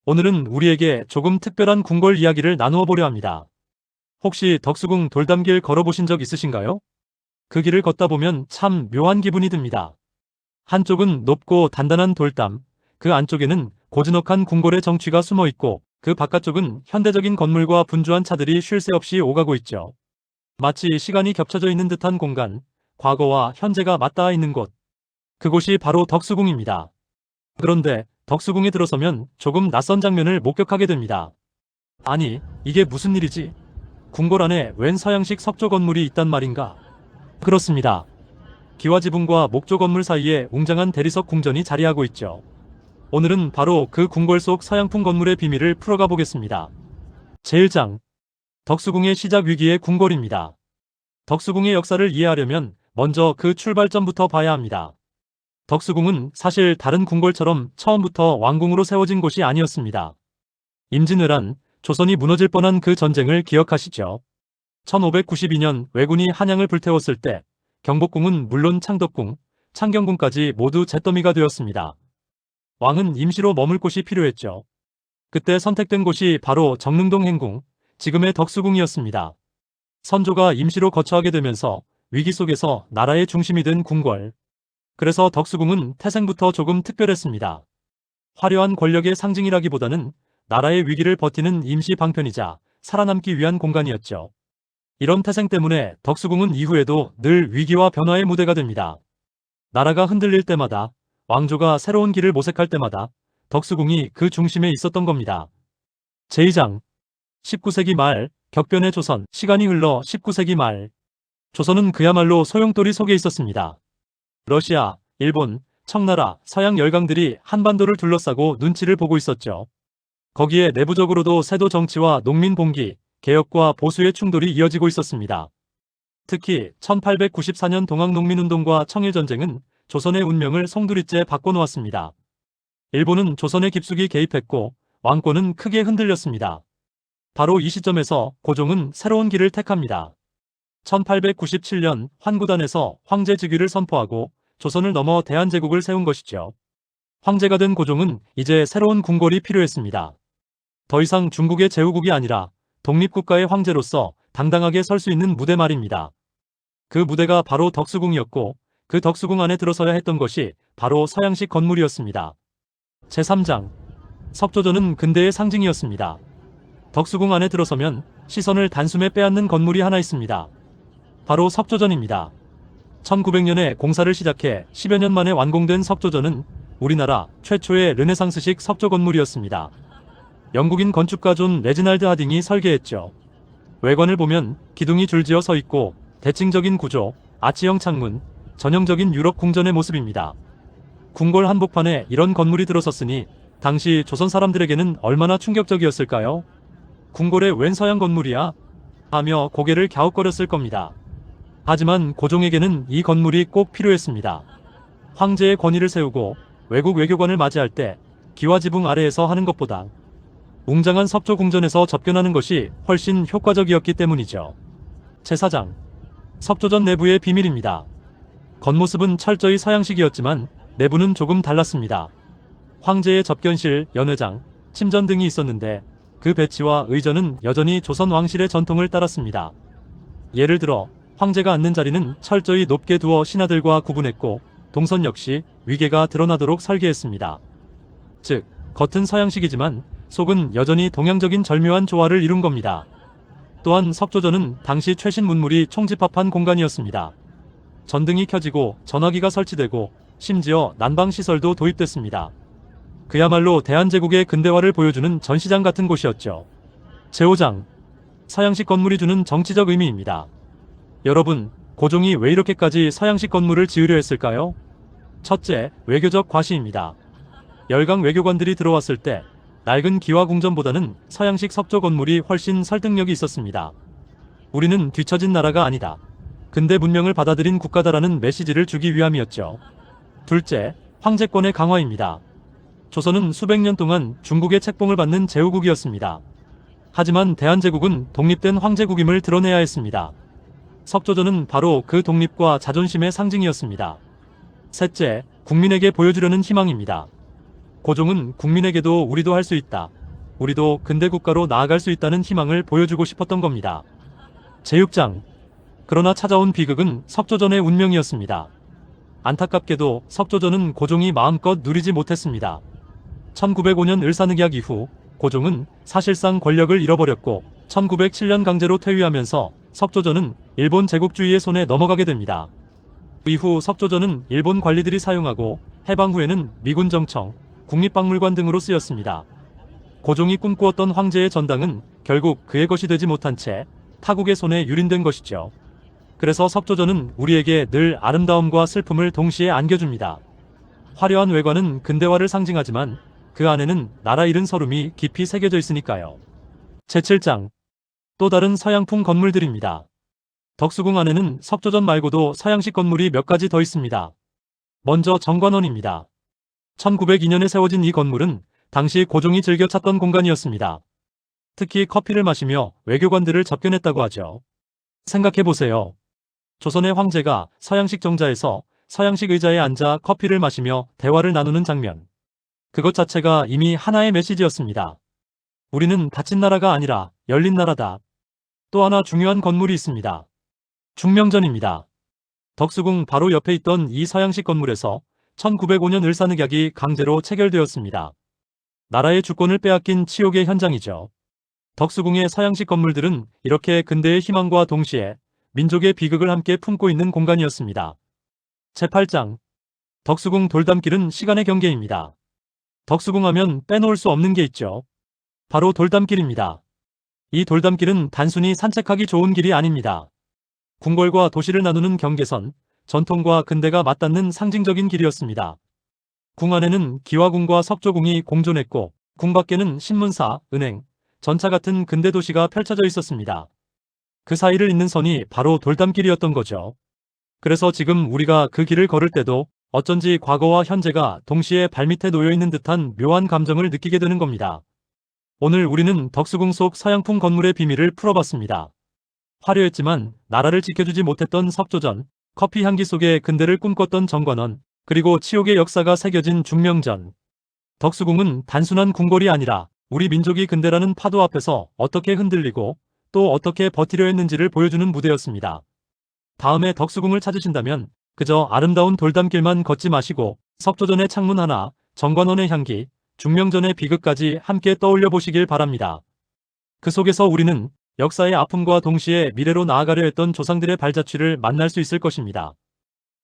오늘은 우리에게 조금 특별한 궁궐 이야기를 나누어 보려 합니다. 혹시 덕수궁 돌담길 걸어보신 적 있으신가요? 그 길을 걷다 보면 참 묘한 기분이 듭니다. 한쪽은 높고 단단한 돌담, 그 안쪽에는 고즈넉한 궁궐의 정취가 숨어 있고 그 바깥쪽은 현대적인 건물과 분주한 차들이 쉴 새 없이 오가고 있죠. 마치 시간이 겹쳐져 있는 듯한 공간, 과거와 현재가 맞닿아 있는 곳. 그곳이 바로 덕수궁입니다. 그런데 덕수궁에 들어서면 조금 낯선 장면을 목격하게 됩니다. 아니, 이게 무슨 일이지? 궁궐 안에 웬 서양식 석조 건물이 있단 말인가? 그렇습니다. 기와지붕과 목조 건물 사이에 웅장한 대리석 궁전이 자리하고 있죠. 오늘은 바로 그 궁궐 속 서양풍 건물의 비밀을 풀어가 보겠습니다. 제1장, 덕수궁의 시작 위기의 궁궐입니다. 덕수궁의 역사를 이해하려면 먼저 그 출발점부터 봐야 합니다. 덕수궁은 사실 다른 궁궐처럼 처음부터 왕궁으로 세워진 곳이 아니었습니다. 임진왜란, 조선이 무너질 뻔한 그 전쟁을 기억하시죠? 1592년 왜군이 한양을 불태웠을 때 경복궁은 물론 창덕궁, 창경궁까지 모두 잿더미가 되었습니다. 왕은 임시로 머물 곳이 필요했죠. 그때 선택된 곳이 바로 정릉동 행궁, 지금의 덕수궁이었습니다. 선조가 임시로 거처하게 되면서 위기 속에서 나라의 중심이 된 궁궐. 그래서 덕수궁은 태생부터 조금 특별했습니다. 화려한 권력의 상징이라기보다는 나라의 위기를 버티는 임시 방편이자 살아남기 위한 공간이었죠. 이런 태생 때문에 덕수궁은 이후에도 늘 위기와 변화의 무대가 됩니다. 나라가 흔들릴 때마다, 왕조가 새로운 길을 모색할 때마다 덕수궁이 그 중심에 있었던 겁니다. 제2장, 19세기 말, 격변의 조선. 시간이 흘러 19세기 말, 조선은 그야말로 소용돌이 속에 있었습니다. 러시아, 일본, 청나라, 서양 열강들이 한반도를 둘러싸고 눈치를 보고 있었죠. 거기에 내부적으로도 세도 정치와 농민 봉기, 개혁과 보수의 충돌이 이어지고 있었습니다. 특히 1894년 동학농민운동과 청일전쟁은 조선의 운명을 송두리째 바꿔놓았습니다. 일본은 조선에 깊숙이 개입했고 왕권은 크게 흔들렸습니다. 바로 이 시점에서 고종은 새로운 길을 택합니다. 1897년 환구단에서 황제 즉위를 선포하고 조선을 넘어 대한제국을 세운 것이죠. 황제가 된 고종은 이제 새로운 궁궐이 필요했습니다. 더 이상 중국의 제후국이 아니라 독립국가의 황제로서 당당하게 설 수 있는 무대 말입니다. 그 무대가 바로 덕수궁이었고 그 덕수궁 안에 들어서야 했던 것이 바로 서양식 건물이었습니다. 제3장, 석조전은 근대의 상징이었습니다. 덕수궁 안에 들어서면 시선을 단숨에 빼앗는 건물이 하나 있습니다. 바로 석조전입니다. 1900년에 공사를 시작해 10여 년 만에 완공된 석조전은 우리나라 최초의 르네상스식 석조 건물이었습니다. 영국인 건축가 존 레지날드 하딩이 설계했죠. 외관을 보면 기둥이 줄지어 서 있고 대칭적인 구조, 아치형 창문, 전형적인 유럽 궁전의 모습입니다. 궁궐 한복판에 이런 건물이 들어섰으니 당시 조선 사람들에게는 얼마나 충격적이었을까요? 궁궐에 웬 서양 건물이야? 하며 고개를 갸웃거렸을 겁니다. 하지만 고종에게는 이 건물이 꼭 필요했습니다. 황제의 권위를 세우고 외국 외교관을 맞이할 때 기와지붕 아래에서 하는 것보다 웅장한 석조 궁전에서 접견하는 것이 훨씬 효과적이었기 때문이죠. 제4장, 석조전 내부의 비밀입니다. 겉모습은 철저히 서양식이었지만 내부는 조금 달랐습니다. 황제의 접견실, 연회장, 침전 등이 있었는데 그 배치와 의전은 여전히 조선 왕실의 전통을 따랐습니다. 예를 들어 황제가 앉는 자리는 철저히 높게 두어 신하들과 구분했고 동선 역시 위계가 드러나도록 설계했습니다. 즉, 겉은 서양식이지만 속은 여전히 동양적인 절묘한 조화를 이룬 겁니다. 또한 석조전은 당시 최신 문물이 총집합한 공간이었습니다. 전등이 켜지고 전화기가 설치되고 심지어 난방시설도 도입됐습니다. 그야말로 대한제국의 근대화를 보여주는 전시장 같은 곳이었죠. 제5장, 서양식 건물이 주는 정치적 의미입니다. 여러분, 고종이 왜 이렇게까지 서양식 건물을 지으려 했을까요? 첫째, 외교적 과시입니다. 열강 외교관들이 들어왔을 때 낡은 기와궁전보다는 서양식 석조 건물이 훨씬 설득력이 있었습니다. 우리는 뒤처진 나라가 아니다. 근대 문명을 받아들인 국가다라는 메시지를 주기 위함이었죠. 둘째, 황제권의 강화입니다. 조선은 수백 년 동안 중국의 책봉을 받는 제후국이었습니다. 하지만 대한제국은 독립된 황제국임을 드러내야 했습니다. 석조전은 바로 그 독립과 자존심의 상징이었습니다. 셋째, 국민에게 보여주려는 희망입니다. 고종은 국민에게도 우리도 할 수 있다. 우리도 근대 국가로 나아갈 수 있다는 희망을 보여주고 싶었던 겁니다. 제6장. 그러나 찾아온 비극은 석조전의 운명이었습니다. 안타깝게도 석조전은 고종이 마음껏 누리지 못했습니다. 1905년 을사늑약 이후 고종은 사실상 권력을 잃어버렸고 1907년 강제로 퇴위하면서 석조전은 일본 제국주의의 손에 넘어가게 됩니다. 이후 석조전은 일본 관리들이 사용하고 해방 후에는 미군 정청, 국립박물관 등으로 쓰였습니다. 고종이 꿈꾸었던 황제의 전당은 결국 그의 것이 되지 못한 채 타국의 손에 유린된 것이죠. 그래서 석조전은 우리에게 늘 아름다움과 슬픔을 동시에 안겨줍니다. 화려한 외관은 근대화를 상징하지만 그 안에는 나라 잃은 서름이 깊이 새겨져 있으니까요. 제7장. 또 다른 서양풍 건물들입니다. 덕수궁 안에는 석조전 말고도 서양식 건물이 몇 가지 더 있습니다. 먼저 정관원입니다. 1902년에 세워진 이 건물은 당시 고종이 즐겨 찾던 공간이었습니다. 특히 커피를 마시며 외교관들을 접견했다고 하죠. 생각해보세요. 조선의 황제가 서양식 정자에서 서양식 의자에 앉아 커피를 마시며 대화를 나누는 장면. 그것 자체가 이미 하나의 메시지였습니다. 우리는 닫힌 나라가 아니라 열린 나라다. 또 하나 중요한 건물이 있습니다. 중명전입니다. 덕수궁 바로 옆에 있던 이 서양식 건물에서 1905년 을사늑약이 강제로 체결되었습니다. 나라의 주권을 빼앗긴 치욕의 현장이죠. 덕수궁의 서양식 건물들은 이렇게 근대의 희망과 동시에 민족의 비극을 함께 품고 있는 공간이었습니다. 제8장. 덕수궁 돌담길은 시간의 경계입니다. 덕수궁 하면 빼놓을 수 없는 게 있죠. 바로 돌담길입니다. 이 돌담길은 단순히 산책하기 좋은 길이 아닙니다. 궁궐과 도시를 나누는 경계선, 전통과 근대가 맞닿는 상징적인 길이었습니다. 궁 안에는 기와궁과 석조궁이 공존했고 궁 밖에는 신문사, 은행, 전차 같은 근대 도시가 펼쳐져 있었습니다. 그 사이를 잇는 선이 바로 돌담길이었던 거죠. 그래서 지금 우리가 그 길을 걸을 때도 어쩐지 과거와 현재가 동시에 발밑에 놓여 있는 듯한 묘한 감정을 느끼게 되는 겁니다. 오늘 우리는 덕수궁 속 서양풍 건물의 비밀을 풀어봤습니다. 화려했지만 나라를 지켜주지 못했던 석조전, 커피 향기 속에 근대를 꿈꿨던 정관원, 그리고 치욕의 역사가 새겨진 중명전. 덕수궁은 단순한 궁궐이 아니라 우리 민족이 근대라는 파도 앞에서 어떻게 흔들리고 또 어떻게 버티려 했는지를 보여주는 무대였습니다. 다음에 덕수궁을 찾으신다면 그저 아름다운 돌담길만 걷지 마시고 석조전의 창문 하나, 정관원의 향기, 중명전의 비극까지 함께 떠올려 보시길 바랍니다. 그 속에서 우리는 역사의 아픔과 동시에 미래로 나아가려 했던 조상들의 발자취를 만날 수 있을 것입니다.